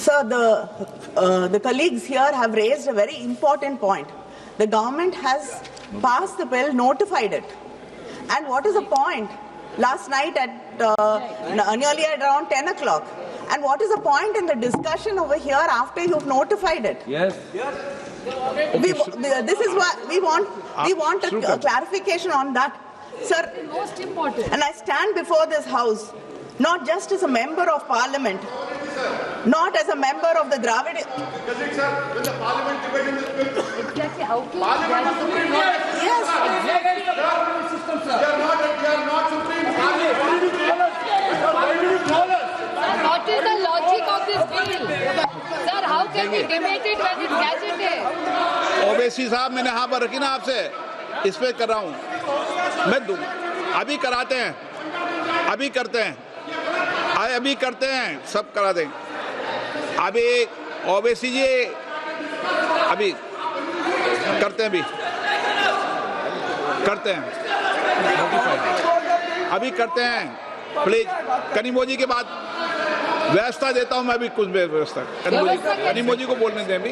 Sir, the colleagues here have raised a very important point. The government has passed the bill, notified it. And what is the point? Last night at nearly at around 10 o'clock. And what is the point in the discussion over here after you've notified it? Yes. This is what we want a clarification on that. Sir, most important. And I stand before this house not just as a member of parliament, not as a member of the Dravid. When the parliament debated Exactly. How can parliament is supreme court. Yes. They are not supreme parliament. What is the logic of this bill? Sir, how can we debate it when it's gazetted? Owaisi साहब मैंने यहाँ पर रखी ना आपसे इस पे कर रहा हूँ मैं अभी कराते हैं अभी करते हैं अभी करते हैं सब करा दें अभी ओवैसी जी अभी करते हैं अभी करते हैं प्लीज कनिमोजी के बाद व्यवस्था देता हूं मैं अभी कुछ व्यवस्था कनिमोजी को बोलने दें अभी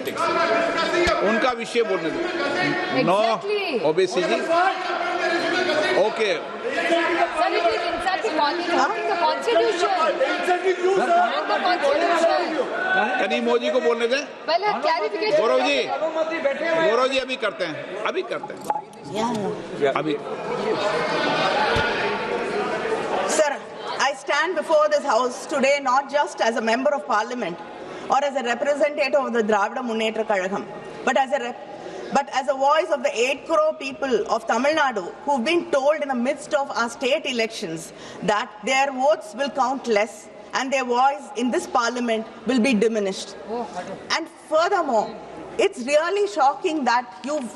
उनका विषय बोलने दें नो ओबीसी जी ओके कनिमोजी को बोलने दें गौरव जी अभी करते हैं अभी Sir, I stand before this house today not just as a member of parliament or as a representative of the Dravida Munnetra Kazhagam, but as a voice of the 8 crore people of Tamil Nadu who've been told in the midst of our state elections that their votes will count less and their voice in this parliament will be diminished. And furthermore, it's really shocking that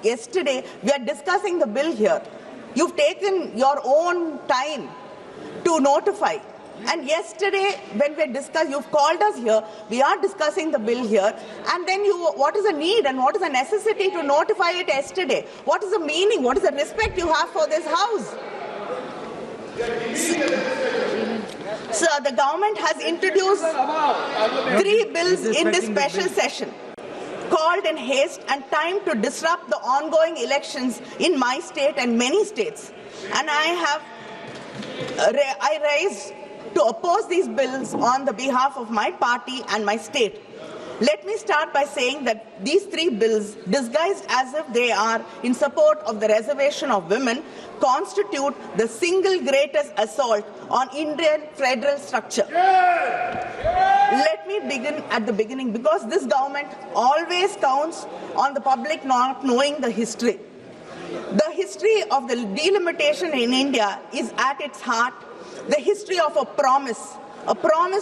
yesterday we are discussing the bill here. You've taken your own time to notify. And yesterday, when we discussed, you've called us here, we are discussing the bill here, and then what is the need and what is the necessity to notify it yesterday? What is the meaning? What is the respect you have for this house? Sir, the government has introduced 3 bills in this special session, called in haste and time to disrupt the ongoing elections in my state and many states. And I raised to oppose these bills on the behalf of my party and my state. Let me start by saying that these 3 bills, disguised as if they are in support of the reservation of women, constitute the single greatest assault on Indian federal structure. Let me begin at the beginning, because this government always counts on the public not knowing the history. The history of the delimitation in India is at its heart the history of a promise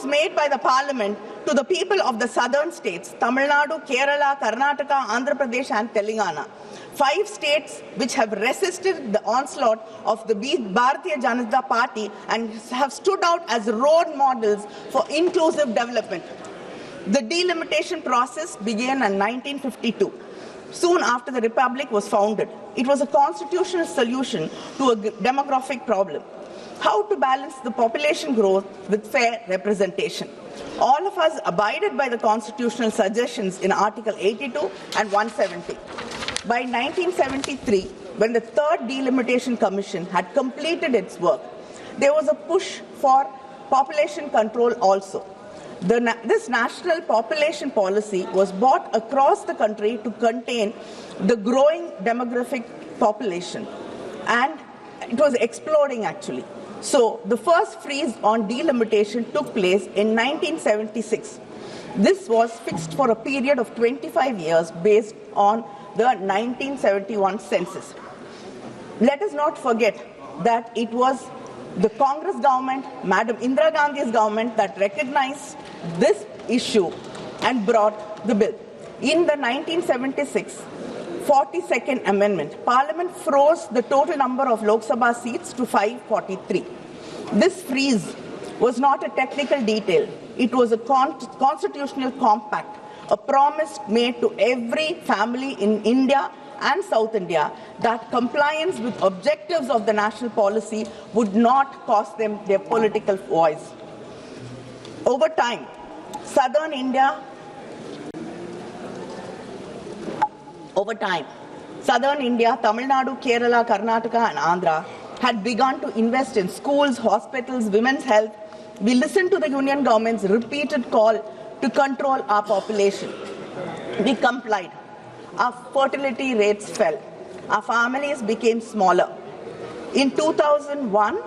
made by the parliament to the people of the southern states, Tamil Nadu, Kerala, Karnataka, Andhra Pradesh and Telangana. 5 states which have resisted the onslaught of the Bharatiya Janata Party and have stood out as role models for inclusive development. The delimitation process began in 1952. Soon after the Republic was founded. It was a constitutional solution to a demographic problem. How to balance the population growth with fair representation. All of us abided by the constitutional suggestions in Article 82 and 170. By 1973, when the 3rd Delimitation Commission had completed its work, there was a push for population control also. This national population policy was brought across the country to contain the growing demographic population, and it was exploding actually. So the first freeze on delimitation took place in 1976. This was fixed for a period of 25 years based on the 1971 census. Let us not forget that it was the Congress government, Madam Indira Gandhi's government, that recognized this issue and brought the bill. In the 1976 42nd Amendment, Parliament froze the total number of Lok Sabha seats to 543. This freeze was not a technical detail. It was a constitutional compact, a promise made to every family in India and South India that compliance with objectives of the national policy would not cost them their political voice. Over time, Southern India Over time, southern India, Tamil Nadu, Kerala, Karnataka and Andhra had begun to invest in schools, hospitals, women's health. We listened to the union government's repeated call to control our population. We complied. Our fertility rates fell. Our families became smaller. In 2001,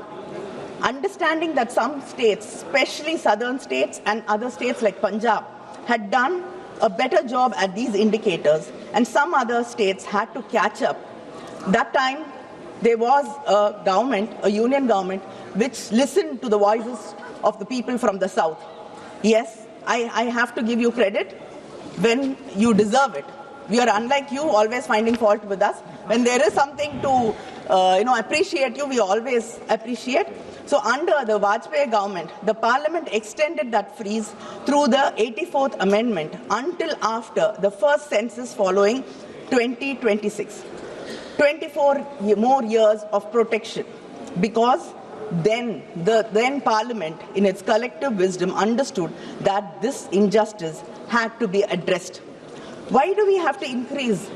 understanding that some states, especially southern states and other states like Punjab, had done a better job at these indicators, and some other states had to catch up. That time, there was a government, a union government, which listened to the voices of the people from the south. Yes, I have to give you credit when you deserve it. We are unlike you, always finding fault with us. When there is something to appreciate you, we always appreciate. So under the Vajpayee government, the parliament extended that freeze through the 84th amendment until after the first census following 2026. 24 more years of protection, because then the parliament in its collective wisdom understood that this injustice had to be addressed. Why do we have to increase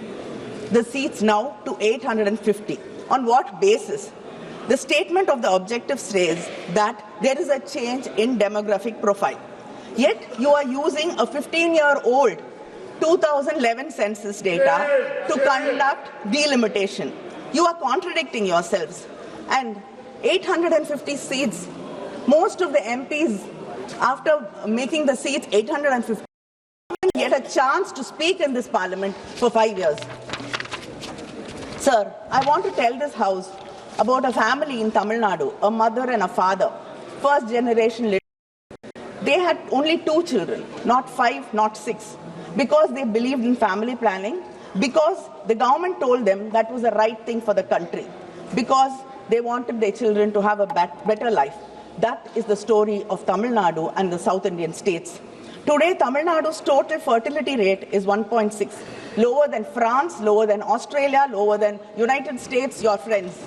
the seats now to 850? On what basis? The statement of the objective says that there is a change in demographic profile. Yet you are using a 15-year-old 2011 census data to conduct delimitation. You are contradicting yourselves. And 850 seats, most of the MPs, after making the seats 850, get a chance to speak in this parliament for 5 years. Sir, I want to tell this house about a family in Tamil Nadu, a mother and a father, first generation. They had only 2 children, not 5, not 6, because they believed in family planning, because the government told them that was the right thing for the country, because they wanted their children to have a better life. That is the story of Tamil Nadu and the South Indian states. Today, Tamil Nadu's total fertility rate is 1.6, lower than France, lower than Australia, lower than United States, your friends.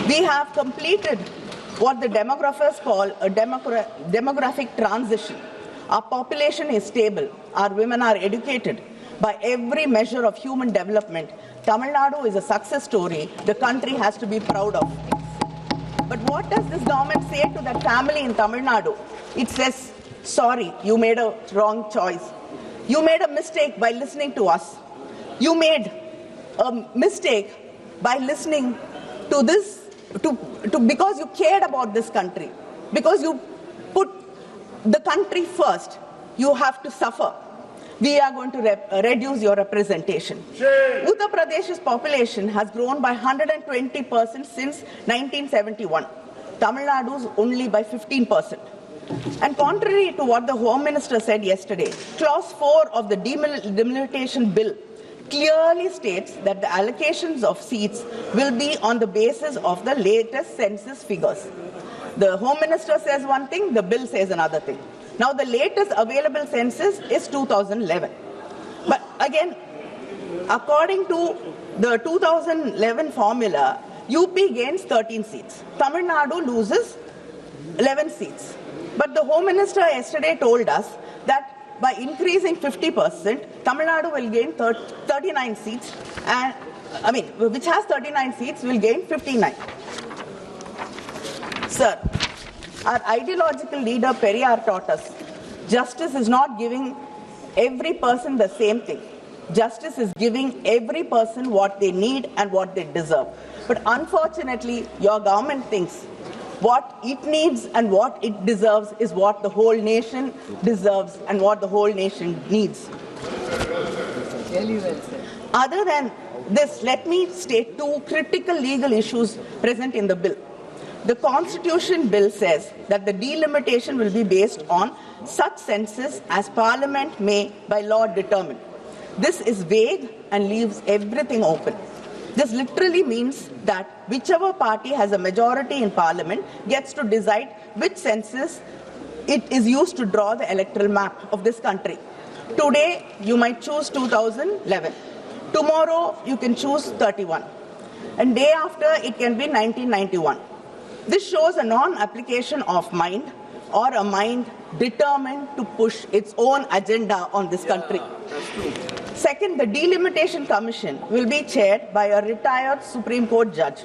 We have completed what the demographers call a demographic transition. Our population is stable. Our women are educated. By every measure of human development, Tamil Nadu is a success story the country has to be proud of. But what does this government say to that family in Tamil Nadu? It says, sorry, you made a wrong choice. You made a mistake by listening to us. You made a mistake by listening to this, because you cared about this country. Because you put the country first, you have to suffer. We are going to reduce your representation. Uttar Pradesh's population has grown by 120% since 1971. Tamil Nadu's only by 15%. And contrary to what the Home Minister said yesterday, Clause 4 of the Delimitation Bill clearly states that the allocations of seats will be on the basis of the latest census figures. The Home Minister says one thing, the bill says another thing. Now, the latest available census is 2011. But again, according to the 2011 formula, UP gains 13 seats. Tamil Nadu loses 11 seats. But the Home Minister yesterday told us that by increasing 50%, Tamil Nadu will gain 39 seats, and which has 39 seats will gain 59. Sir, our ideological leader Periyar taught us, justice is not giving every person the same thing. Justice is giving every person what they need and what they deserve. But unfortunately, your government thinks what it needs and what it deserves is what the whole nation deserves and what the whole nation needs. Other than this, let me state 2 critical legal issues present in the bill. The Constitution Bill says that the delimitation will be based on such census as Parliament may by law determine. This is vague and leaves everything open. This literally means that whichever party has a majority in Parliament gets to decide which census it is used to draw the electoral map of this country. Today, you might choose 2011. Tomorrow, you can choose 31. And day after, it can be 1991. This shows a non-application of mind or a mind determined to push its own agenda on this country. That's true. Second, the Delimitation Commission will be chaired by a retired Supreme Court judge,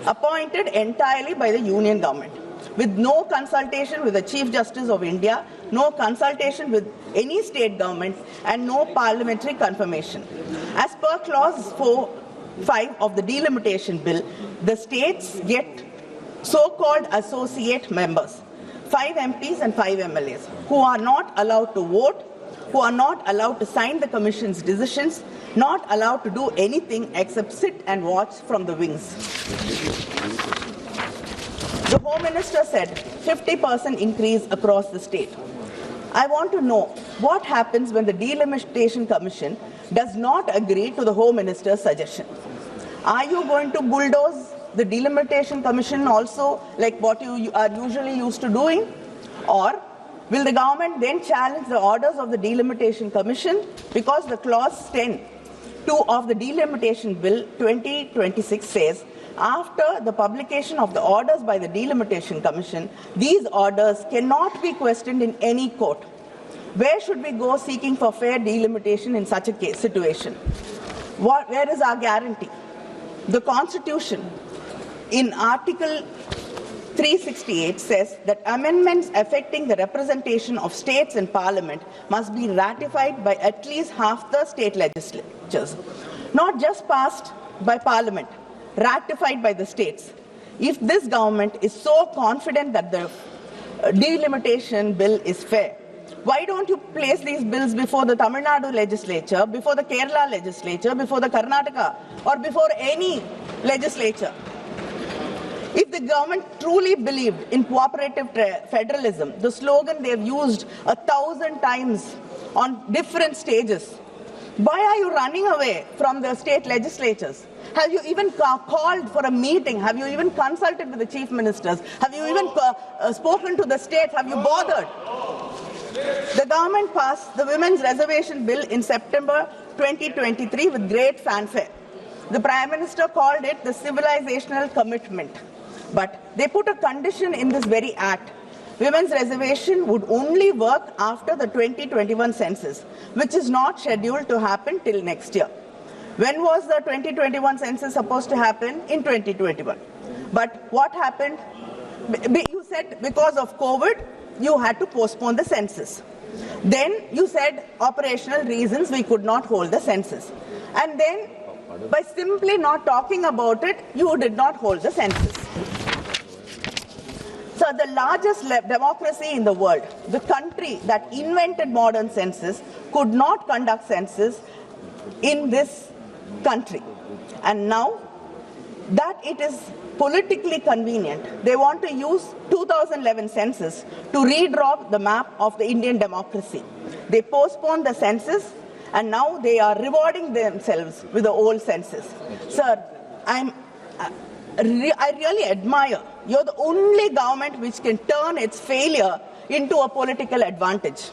appointed entirely by the Union government, with no consultation with the Chief Justice of India, no consultation with any state government, and no parliamentary confirmation. As per Clause 4(5) of the Delimitation Bill, the states get so-called associate members, 5 MPs and 5 MLAs, who are not allowed to vote, who are not allowed to sign the Commission's decisions, not allowed to do anything except sit and watch from the wings. The Home Minister said 50% increase across the state. I want to know what happens when the Delimitation Commission does not agree to the Home Minister's suggestion. Are you going to bulldoze the Delimitation Commission also, like what you are usually used to doing? Or will the government then challenge the orders of the Delimitation Commission? Because the Clause 10(2) of the Delimitation Bill 2026 says, after the publication of the orders by the Delimitation Commission, these orders cannot be questioned in any court. Where should we go seeking for fair delimitation in such a situation? Where is our guarantee? The Constitution, in Article 368, says that amendments affecting the representation of states in Parliament must be ratified by at least half the state legislatures, not just passed by Parliament, ratified by the states. If this government is so confident that the delimitation bill is fair, why don't you place these bills before the Tamil Nadu legislature, before the Kerala legislature, before the Karnataka, or before any legislature? If the government truly believed in cooperative federalism, the slogan they have used 1,000 times on different stages, why are you running away from the state legislatures? Have you even called for a meeting? Have you even consulted with the chief ministers? Have you even spoken to the states? Have you bothered? The government passed the Women's Reservation Bill in September 2023 with great fanfare. The Prime Minister called it the civilizational commitment. But they put a condition in this very act. Women's reservation would only work after the 2021 census, which is not scheduled to happen till next year. When was the 2021 census supposed to happen? In 2021. But what happened? You said because of COVID, you had to postpone the census. Then you said operational reasons we could not hold the census. And then by simply not talking about it, you did not hold the census. So the largest democracy in the world, the country that invented modern census, could not conduct census in this country. And now that it is politically convenient, they want to use 2011 census to redraw the map of the Indian democracy. They postponed the census and now they are rewarding themselves with the old census. Sir, I really admire. You're the only government which can turn its failure into a political advantage.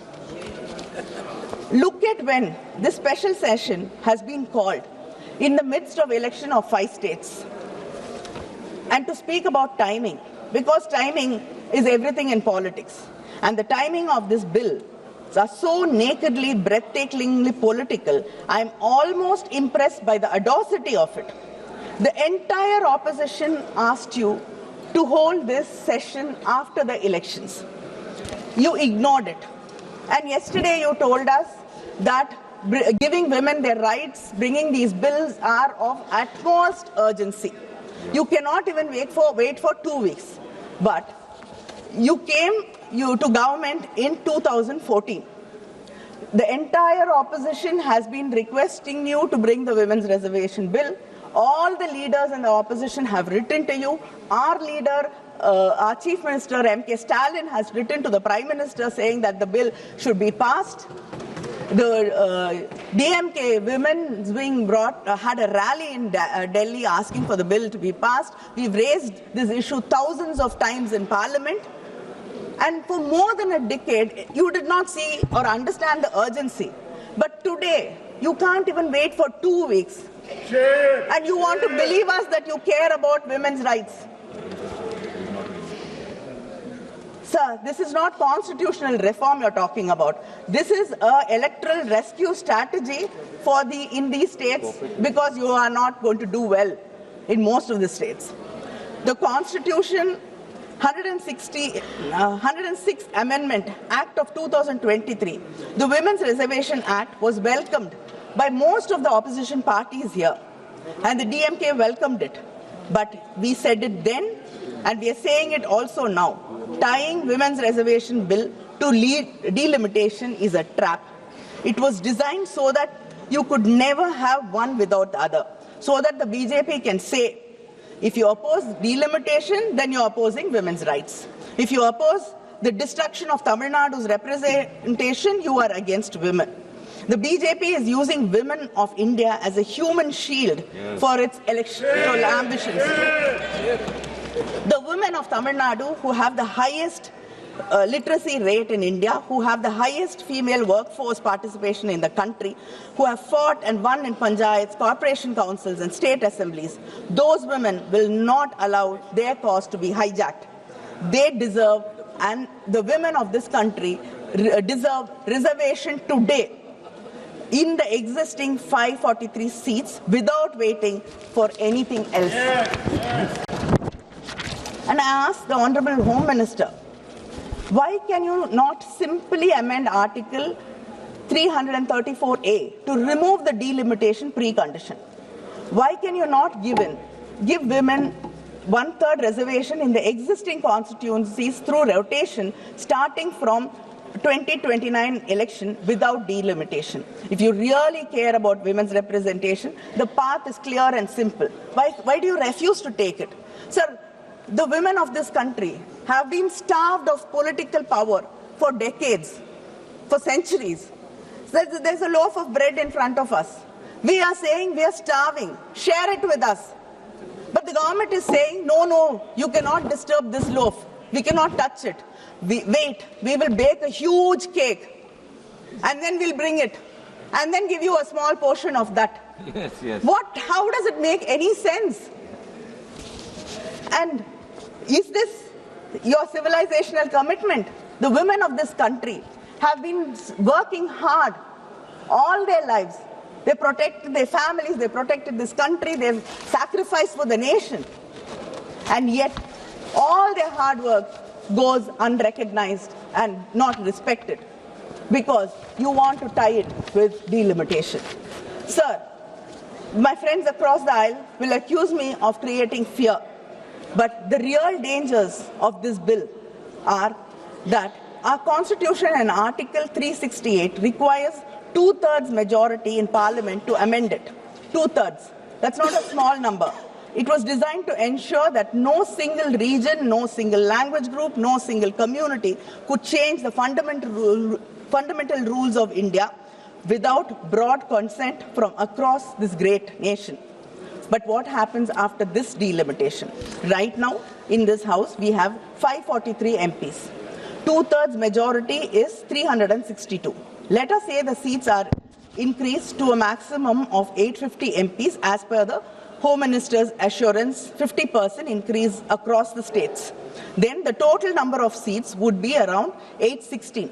Look at when this special session has been called in the midst of election of 5 states. And to speak about timing, because timing is everything in politics. And the timing of this bill are so nakedly, breathtakingly political, I'm almost impressed by the audacity of it. The entire opposition asked you to hold this session after the elections. You ignored it. And yesterday you told us that giving women their rights, bringing these bills are of utmost urgency. You cannot even wait for 2 weeks. But you came to government in 2014. The entire opposition has been requesting you to bring the Women's Reservation Bill. All the leaders in the opposition have written to you. Our leader, our Chief Minister, MK Stalin, has written to the Prime Minister saying that the bill should be passed. The DMK women's wing had a rally in Delhi asking for the bill to be passed. We've raised this issue thousands of times in Parliament. And for more than a decade, you did not see or understand the urgency. But today, you can't even wait for 2 weeks. And you want to believe us that you care about women's rights. Sir, this is not constitutional reform you're talking about. This is an electoral rescue strategy in these states because you are not going to do well in most of the states. The Constitution 106th Amendment Act of 2023, the Women's Reservation Act, was welcomed by most of the opposition parties here, and the DMK welcomed it. But we said it then, and we are saying it also now. Tying women's reservation bill to delimitation is a trap. It was designed so that you could never have one without the other, so that the BJP can say, if you oppose delimitation, then you're opposing women's rights. If you oppose the destruction of Tamil Nadu's representation, you are against women. The BJP is using women of India as a human shield for its electoral ambitions. The women of Tamil Nadu, who have the highest literacy rate in India, who have the highest female workforce participation in the country, who have fought and won in panchayats, corporation councils and state assemblies, those women will not allow their cause to be hijacked. They deserve, and the women of this country deserve reservation today in the existing 543 seats without waiting for anything else. And I ask the Honorable Home Minister, why can you not simply amend Article 334A to remove the delimitation precondition? Why can you not give women 1/3 reservation in the existing constituencies through rotation starting from 2029 election without delimitation? If you really care about women's representation, the path is clear and simple. Why do you refuse to take it? Sir, the women of this country have been starved of political power for decades, for centuries. There's a loaf of bread in front of us. We are saying we are starving. Share it with us. But the government is saying, no, you cannot disturb this loaf. We cannot touch it. We will bake a huge cake and then we'll bring it and then give you a small portion of that. Yes. How does it make any sense? And is this your civilizational commitment? The women of this country have been working hard all their lives. They protected their families, they protected this country, they've sacrificed for the nation. And yet, all their hard work goes unrecognized and not respected because you want to tie it with delimitation. Sir, my friends across the aisle will accuse me of creating fear. But the real dangers of this bill are that our Constitution and Article 368 requires 2/3 majority in Parliament to amend it. 2/3. That's not a small number. It was designed to ensure that no single region, no single language group, no single community could change the fundamental rules of India without broad consent from across this great nation. But what happens after this delimitation? Right now, in this House, we have 543 MPs. 2/3 majority is 362. Let us say the seats are increased to a maximum of 850 MPs as per the Home Minister's assurance, 50% increase across the states. Then the total number of seats would be around 816.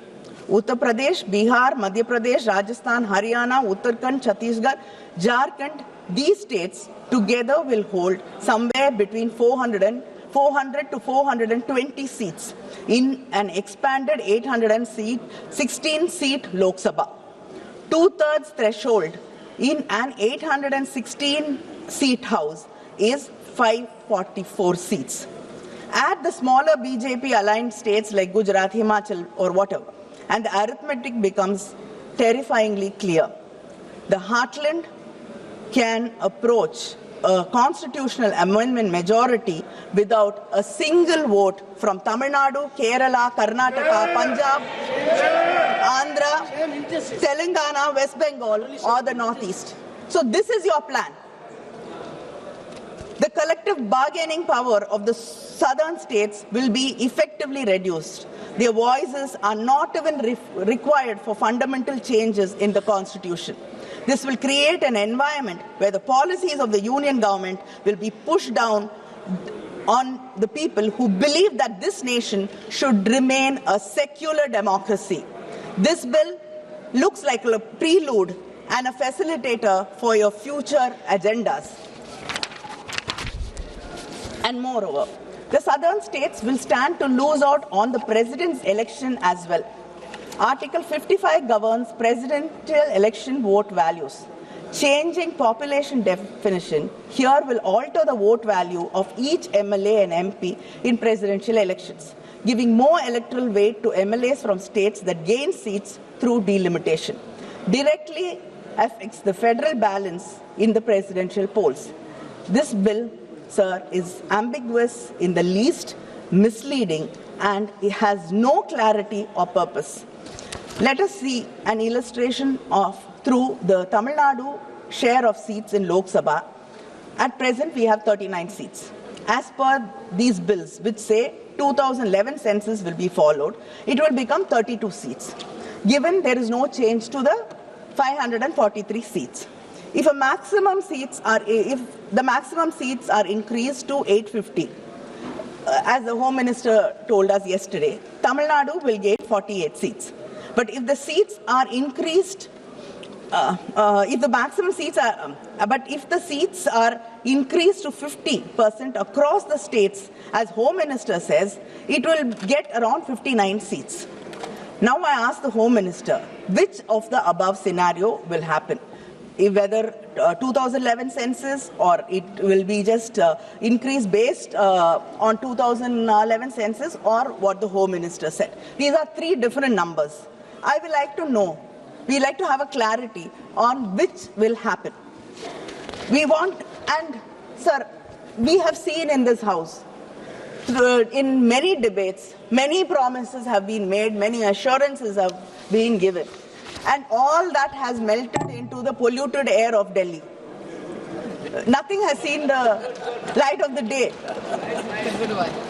Uttar Pradesh, Bihar, Madhya Pradesh, Rajasthan, Haryana, Uttarakhand, Chhattisgarh, Jharkhand, these states together will hold somewhere between 400 to 420 seats in an expanded 816-seat Lok Sabha. 2/3 threshold in an 816-seat House is 544 seats. Add the smaller BJP-aligned states like Gujarat, Himachal or whatever, and the arithmetic becomes terrifyingly clear. The heartland can approach a constitutional amendment majority without a single vote from Tamil Nadu, Kerala, Karnataka, Punjab, Andhra, Telangana, West Bengal or the Northeast. So this is your plan. The collective bargaining power of the southern states will be effectively reduced. Their voices are not even required for fundamental changes in the Constitution. This will create an environment where the policies of the union government will be pushed down on the people who believe that this nation should remain a secular democracy. This bill looks like a prelude and a facilitator for your future agendas. And moreover, the southern states will stand to lose out on the president's election as well. Article 55 governs presidential election vote values. Changing population definition here will alter the vote value of each MLA and MP in presidential elections, giving more electoral weight to MLAs from states that gain seats through delimitation. Directly affects the federal balance in the presidential polls. This bill, sir, is ambiguous in the least, misleading, and it has no clarity or purpose. Let us see an illustration through the Tamil Nadu share of seats in Lok Sabha. At present, we have 39 seats. As per these bills, which say 2011 census will be followed, it will become 32 seats, given there is no change to the 543 seats. If the maximum seats are increased to 850, as the Home Minister told us yesterday, Tamil Nadu will gain 48 seats. But if the seats are increased, if the seats are increased to 50% across the states, as Home Minister says, it will get around 59 seats. Now I ask the Home Minister, which of the above scenario will happen? Whether 2011 census, or it will be just increased based on 2011 census, or what the Home Minister said. These are three different numbers. I would like to know, we like to have a clarity on which will happen. We want, and sir, we have seen in this House, in many debates, many promises have been made, many assurances have been given. And all that has melted into the polluted air of Delhi. Nothing has seen the light of the day.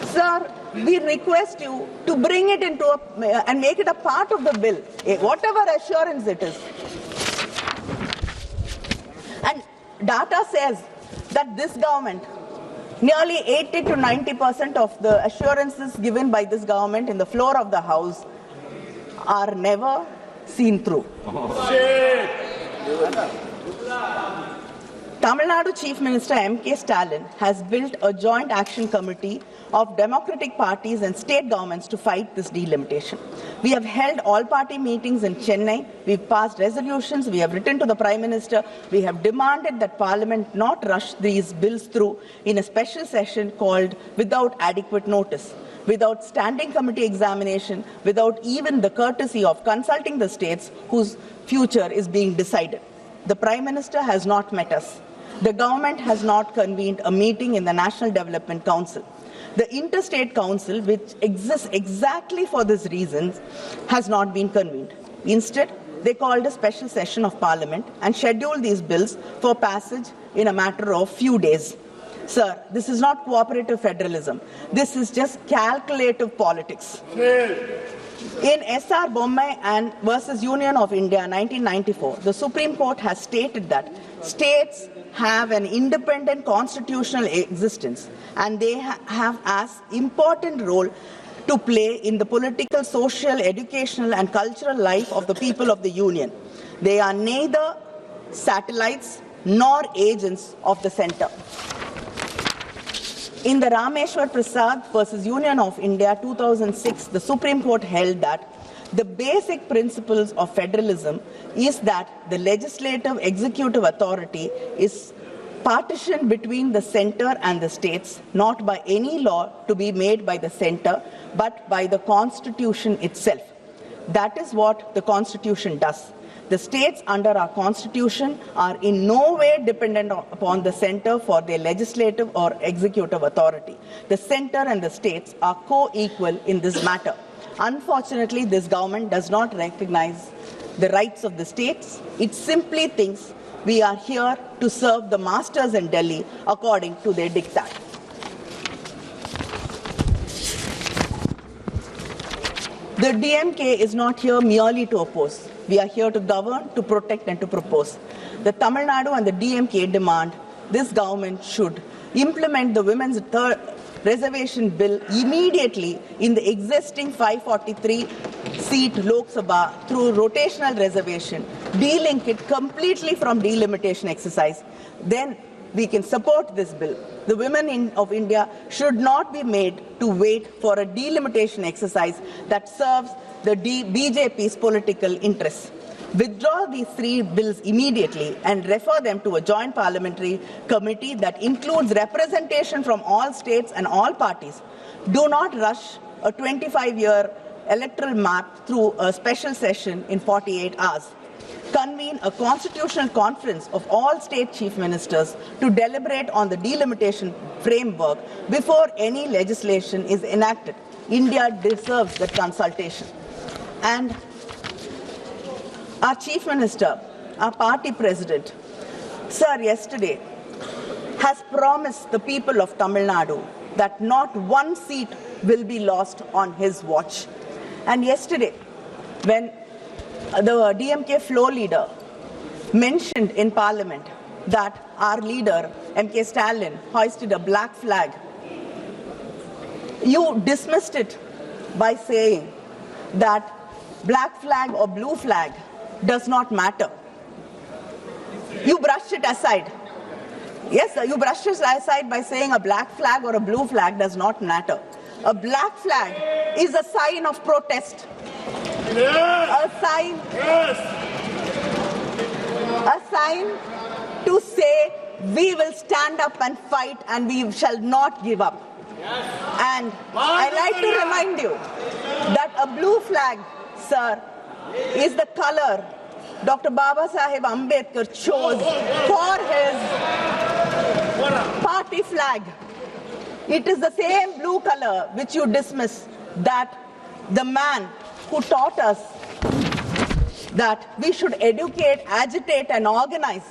Sir, we request you to bring it into and make it a part of the bill, whatever assurance it is. And data says that this government, nearly 80 to 90% of the assurances given by this government in the floor of the House are never seen through. Tamil Nadu Chief Minister MK Stalin has built a joint action committee of democratic parties and state governments to fight this delimitation. We have held all-party meetings in Chennai, we've passed resolutions, we have written to the Prime Minister, we have demanded that Parliament not rush these bills through in a special session called without adequate notice, without standing committee examination, without even the courtesy of consulting the states whose future is being decided. The Prime Minister has not met us. The government has not convened a meeting in the National Development Council. The Interstate Council, which exists exactly for this reason, has not been convened. Instead, they called a special session of Parliament and scheduled these bills for passage in a matter of few days. Sir, this is not cooperative federalism. This is just calculative politics. In S.R. Bommai and versus Union of India 1994, the Supreme Court has stated that states have an independent constitutional existence and they have as important role to play in the political, social, educational and cultural life of the people of the Union. They are neither satellites nor agents of the center. In the Rameshwar Prasad versus Union of India 2006, the Supreme Court held that the basic principles of federalism is that the legislative executive authority is partitioned between the center and the states, not by any law to be made by the center, but by the Constitution itself. That is what the Constitution does. The states under our Constitution are in no way dependent upon the center for their legislative or executive authority. The center and the states are co-equal in this matter. Unfortunately, this government does not recognize the rights of the states. It simply thinks we are here to serve the masters in Delhi according to their diktat. The DMK is not here merely to oppose. We are here to govern, to protect and to propose. The Tamil Nadu and the DMK demand this government should implement the women's reservation bill immediately in the existing 543-seat Lok Sabha through rotational reservation, delink it completely from delimitation exercise, then we can support this bill. The women of India should not be made to wait for a delimitation exercise that serves the BJP's political interests. Withdraw these three bills immediately and refer them to a joint parliamentary committee that includes representation from all states and all parties. Do not rush a 25-year electoral map through a special session in 48 hours. Convene a constitutional conference of all state chief ministers to deliberate on the delimitation framework before any legislation is enacted. India deserves that consultation. And our chief minister, our party president, sir, yesterday has promised the people of Tamil Nadu that not one seat will be lost on his watch. And yesterday, when the DMK floor leader mentioned in Parliament that our leader, MK Stalin, hoisted a black flag, you dismissed it by saying that black flag or blue flag does not matter. You brushed it aside. Yes, sir, you brushed it aside by saying a black flag or a blue flag does not matter. A black flag is a sign of protest. Yes. A sign to say we will stand up and fight and we shall not give up. Yes. And I like to remind you that a blue flag, sir, is the color Dr. Baba Sahib Ambedkar chose for his party flag. It is the same blue color which you dismiss that the man who taught us that we should educate, agitate and organize